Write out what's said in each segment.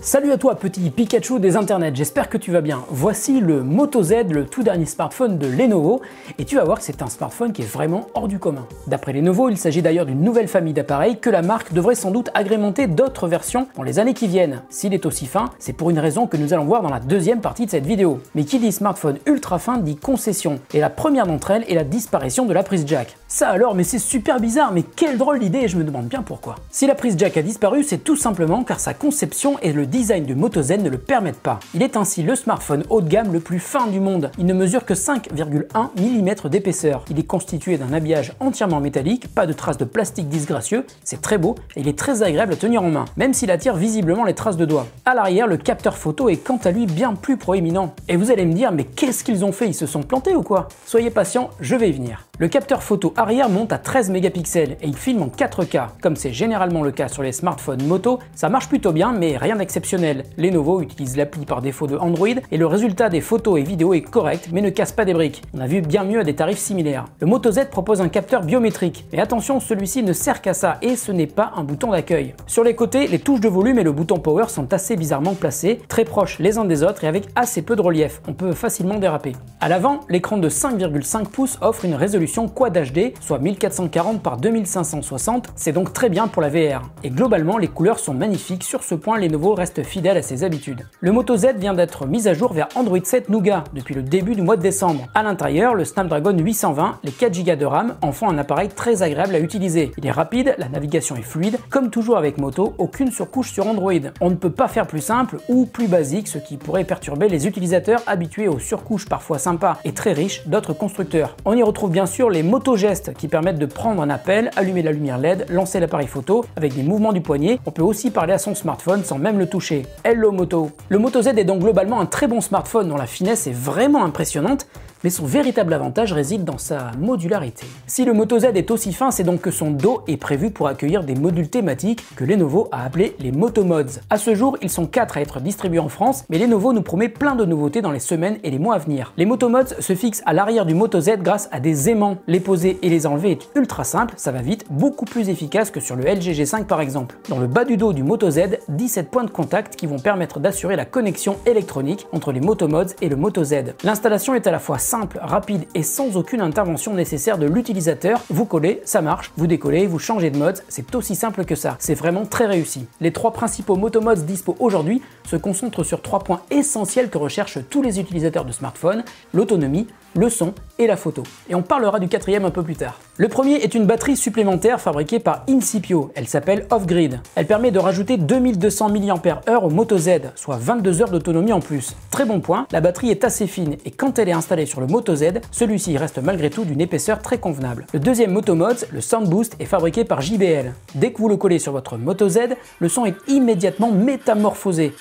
Salut à toi petit Pikachu des internets, j'espère que tu vas bien. Voici le Moto Z, le tout dernier smartphone de Lenovo, et tu vas voir que c'est un smartphone qui est vraiment hors du commun. D'après Lenovo, il s'agit d'ailleurs d'une nouvelle famille d'appareils que la marque devrait sans doute agrémenter d'autres versions dans les années qui viennent. S'il est aussi fin, c'est pour une raison que nous allons voir dans la deuxième partie de cette vidéo. Mais qui dit smartphone ultra fin dit concession, et la première d'entre elles est la disparition de la prise jack. Ça alors, mais c'est super bizarre, mais quelle drôle d'idée, et je me demande bien pourquoi. Si la prise jack a disparu, c'est tout simplement car sa conception et le design du Moto Z ne le permettent pas. Il est ainsi le smartphone haut de gamme le plus fin du monde. Il ne mesure que 5,1 mm d'épaisseur. Il est constitué d'un habillage entièrement métallique, pas de traces de plastique disgracieux, c'est très beau et il est très agréable à tenir en main, même s'il attire visiblement les traces de doigts. À l'arrière, le capteur photo est quant à lui bien plus proéminent. Et vous allez me dire, mais qu'est-ce qu'ils ont fait? Ils se sont plantés ou quoi? Soyez patient, je vais y venir. Le capteur photo arrière monte à 13 mégapixels et il filme en 4K. Comme c'est généralement le cas sur les smartphones moto, ça marche plutôt bien mais rien d'exceptionnel. Lenovo utilise l'appli par défaut de Android et le résultat des photos et vidéos est correct mais ne casse pas des briques. On a vu bien mieux à des tarifs similaires. Le Moto Z propose un capteur biométrique, mais attention, celui-ci ne sert qu'à ça et ce n'est pas un bouton d'accueil. Sur les côtés, les touches de volume et le bouton power sont assez bizarrement placés, très proches les uns des autres et avec assez peu de relief. On peut facilement déraper. À l'avant, l'écran de 5,5 pouces offre une résolution Quad HD, soit 1440 par 2560, c'est donc très bien pour la VR. Et globalement, les couleurs sont magnifiques, sur ce point Lenovo reste fidèle à ses habitudes. Le Moto Z vient d'être mis à jour vers Android 7 Nougat depuis le début du mois de décembre. À l'intérieur, le Snapdragon 820, les 4 Go de RAM en font un appareil très agréable à utiliser. Il est rapide, la navigation est fluide, comme toujours avec Moto, aucune surcouche sur Android. On ne peut pas faire plus simple ou plus basique, ce qui pourrait perturber les utilisateurs habitués aux surcouches parfois sympas et très riches d'autres constructeurs. On y retrouve bien sûr les Moto gestes qui permettent de prendre un appel, allumer la lumière LED, lancer l'appareil photo avec des mouvements du poignet. On peut aussi parler à son smartphone sans même le toucher. Hello Moto! Le Moto Z est donc globalement un très bon smartphone dont la finesse est vraiment impressionnante, mais son véritable avantage réside dans sa modularité. Si le Moto Z est aussi fin, c'est donc que son dos est prévu pour accueillir des modules thématiques que Lenovo a appelés les Moto Mods. À ce jour, ils sont 4 à être distribués en France, mais Lenovo nous promet plein de nouveautés dans les semaines et les mois à venir. Les Moto Mods se fixent à l'arrière du Moto Z grâce à des aimants. Les poser et les enlever est ultra simple, ça va vite, beaucoup plus efficace que sur le LG G5 par exemple. Dans le bas du dos du Moto Z, 17 points de contact qui vont permettre d'assurer la connexion électronique entre les Moto Mods et le Moto Z. L'installation est à la fois simple, rapide et sans aucune intervention nécessaire de l'utilisateur. Vous collez, ça marche, vous décollez, vous changez de mode, c'est aussi simple que ça. C'est vraiment très réussi. Les 3 principaux Moto Mods dispo aujourd'hui se concentrent sur 3 points essentiels que recherchent tous les utilisateurs de smartphones: l'autonomie, le son et la photo. Et on parlera du 4e un peu plus tard. Le premier est une batterie supplémentaire fabriquée par Incipio. Elle s'appelle Off-Grid. Elle permet de rajouter 2200 mAh au Moto Z, soit 22 heures d'autonomie en plus. Très bon point, la batterie est assez fine et quand elle est installée sur le Moto Z, celui-ci reste malgré tout d'une épaisseur très convenable. Le deuxième Moto Mods, le Sound Boost, est fabriqué par JBL. Dès que vous le collez sur votre Moto Z, le son est immédiatement métamorphosé.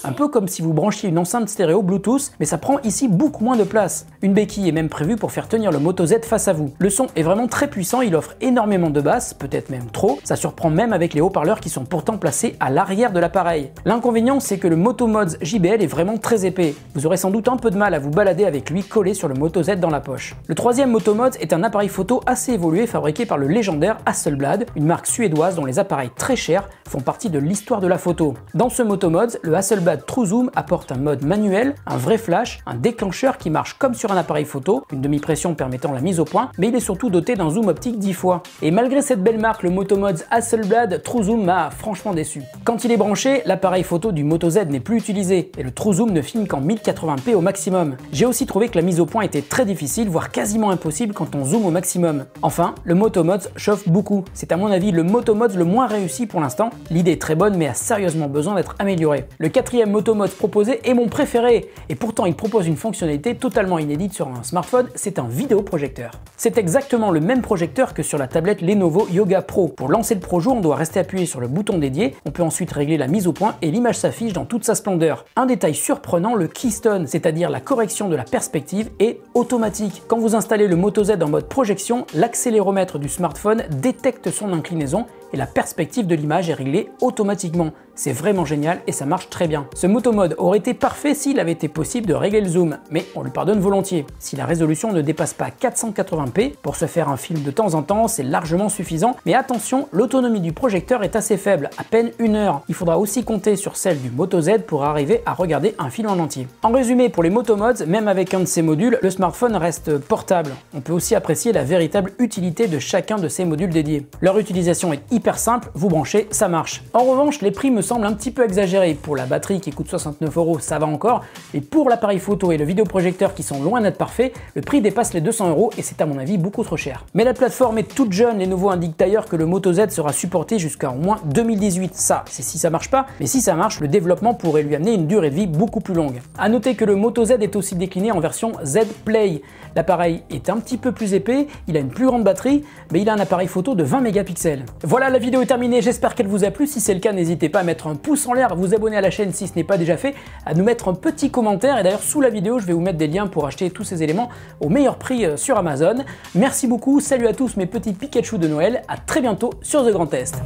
Un peu comme si vous branchiez une enceinte stéréo Bluetooth, mais ça prend ici beaucoup moins de place. Une béquille est même prévue pour faire tenir le Moto Z face à vous. Le son est vraiment très puissant, il offre énormément de basses, peut-être même trop, ça surprend même avec les haut-parleurs qui sont pourtant placés à l'arrière de l'appareil. L'inconvénient, c'est que le Moto Mods JBL est vraiment très épais. Vous aurez sans doute un peu de mal à vous balader avec lui collé sur le Moto Z dans la poche. Le troisième Moto Mods est un appareil photo assez évolué fabriqué par le légendaire Hasselblad, une marque suédoise dont les appareils très chers font partie de l'histoire de la photo. Dans ce Moto Mods, le Hasselblad True Zoom apporte un mode manuel, un vrai flash, un déclencheur qui marche comme sur un appareil photo, une demi-pression permettant la mise au point, mais il est surtout doté d'un zoom optique 10 fois. Et malgré cette belle marque, le Moto Mods Hasselblad True Zoom m'a franchement déçu. Quand il est branché, l'appareil photo du Moto Z n'est plus utilisé et le True Zoom ne filme qu'en 1080p au maximum. J'ai aussi trouvé que la mise au point était très difficile, voire quasiment impossible quand on zoome au maximum. Enfin, le Moto Mods chauffe beaucoup. C'est à mon avis le Moto Mods le moins réussi pour l'instant. L'idée est très bonne mais a sérieusement besoin d'être améliorée. Le 4e Moto Mods proposé est mon préféré, et pourtant il propose une fonctionnalité totalement inédite sur un smartphone, c'est un vidéoprojecteur. C'est exactement le même projecteur que sur la tablette Lenovo Yoga Pro. Pour lancer le Pro Jour, on doit rester appuyé sur le bouton dédié, on peut ensuite régler la mise au point et l'image s'affiche dans toute sa splendeur. Un détail surprenant, le Keystone, c'est-à-dire la correction de la perspective, est automatique. Quand vous installez le Moto Z en mode projection, l'accéléromètre du smartphone détecte son inclinaison et la perspective de l'image est réglée automatiquement. c'est vraiment génial et ça marche très bien. Ce Moto Mode aurait été parfait s'il avait été possible de régler le zoom, mais on lui pardonne volontiers. Si la résolution ne dépasse pas 480p, pour se faire un film de temps en temps, c'est largement suffisant, mais attention, l'autonomie du projecteur est assez faible, à peine 1 heure. Il faudra aussi compter sur celle du Moto Z pour arriver à regarder un film en entier. En résumé, pour les Moto Mods, même avec un de ces modules, le smartphone reste portable. On peut aussi apprécier la véritable utilité de chacun de ces modules dédiés. Leur utilisation est hyper simple, vous branchez, ça marche. En revanche, les prix me semblent un petit peu exagérés. Pour la batterie qui coûte 69 €, ça va encore, mais pour l'appareil photo et le vidéoprojecteur qui sont loin d'être parfaits, le prix dépasse les 200 € et c'est à mon avis beaucoup trop cher. Mais la plateforme est toute jeune, Lenovo indique d'ailleurs que le Moto Z sera supporté jusqu'à au moins 2018. Ça, c'est si ça marche pas, mais si ça marche, le développement pourrait lui amener une durée de vie beaucoup plus longue. A noter que le Moto Z est aussi décliné en version Z Play. L'appareil est un petit peu plus épais, il a une plus grande batterie, mais il a un appareil photo de 20 mégapixels. Voilà, la vidéo est terminée, j'espère qu'elle vous a plu. Si c'est le cas, n'hésitez pas à mettre un pouce en l'air, à vous abonner à la chaîne si ce n'est pas déjà fait, à nous mettre un petit commentaire, et d'ailleurs sous la vidéo, je vais vous mettre des liens pour acheter tous ces éléments au meilleur prix sur Amazon. Merci beaucoup, salut à tous mes petits Pikachu de Noël, à très bientôt sur The Grand Test.